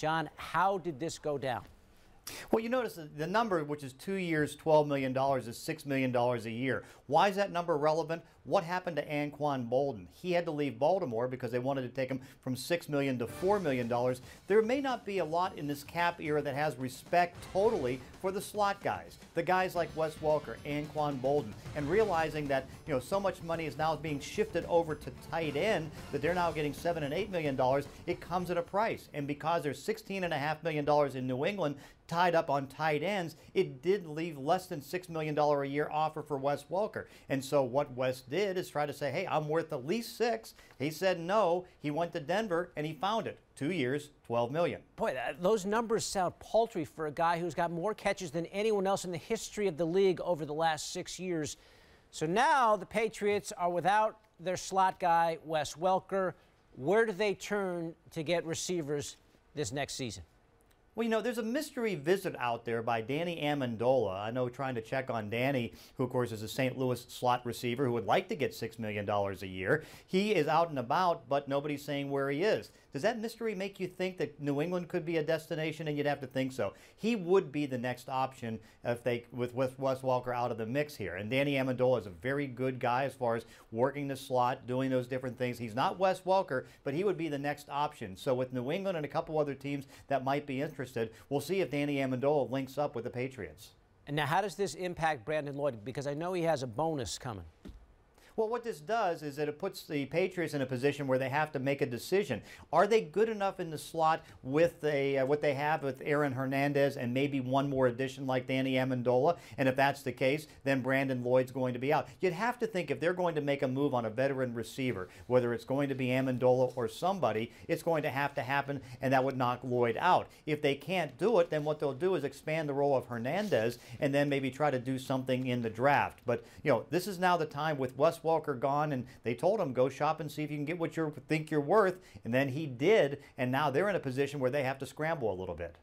John, how did this go down? Well, you notice the number, which is 2 years, $12 million, is $6 million a year. Why is that number relevant? What happened to Anquan Boldin? He had to leave Baltimore because they wanted to take him from $6 million to $4 million. There may not be a lot in this cap era that has respect totally for the slot guys, the guys like Wes Welker, Anquan Boldin, and realizing that so much money is now being shifted over to tight end that they're now getting $7 and $8 million. It comes at a price, and because there's $16.5 million in New England tied up on tight ends, it did leave less than $6 million a year offer for Wes Welker. And so what Wes did is try to say, hey, I'm worth at least $6. He said no. He went to Denver and he found it. 2 years, $12 million. Boy, those numbers sound paltry for a guy who's got more catches than anyone else in the history of the league over the last 6 years. So now the Patriots are without their slot guy, Wes Welker. Where do they turn to get receivers this next season? Well, there's a mystery visit out there by Danny Amendola. I know, trying to check on Danny, who, of course, is a St. Louis slot receiver who would like to get $6 million a year. He is out and about, but nobody's saying where he is. Does that mystery make you think that New England could be a destination? And you'd have to think so. He would be the next option with Wes Welker out of the mix here. And Danny Amendola is a very good guy as far as working the slot, doing those different things. He's not Wes Welker, but he would be the next option. So with New England and a couple other teams that might be interested, we'll see if Danny Amendola links up with the Patriots. And now, how does this impact Brandon Lloyd? Because I know he has a bonus coming. Well, what this does is that it puts the Patriots in a position where they have to make a decision. Are they good enough in the slot with what they have with Aaron Hernandez and maybe one more addition like Danny Amendola? And if that's the case, then Brandon Lloyd's going to be out. You'd have to think if they're going to make a move on a veteran receiver, whether it's going to be Amendola or somebody, it's going to happen, and that would knock Lloyd out. If they can't do it, then what they'll do is expand the role of Hernandez and then maybe try to do something in the draft. But, this is now the time with Wes Welker gone, and they told him, go shop and see if you can get what you think you're worth, and then he did, and now they're in a position where they have to scramble a little bit.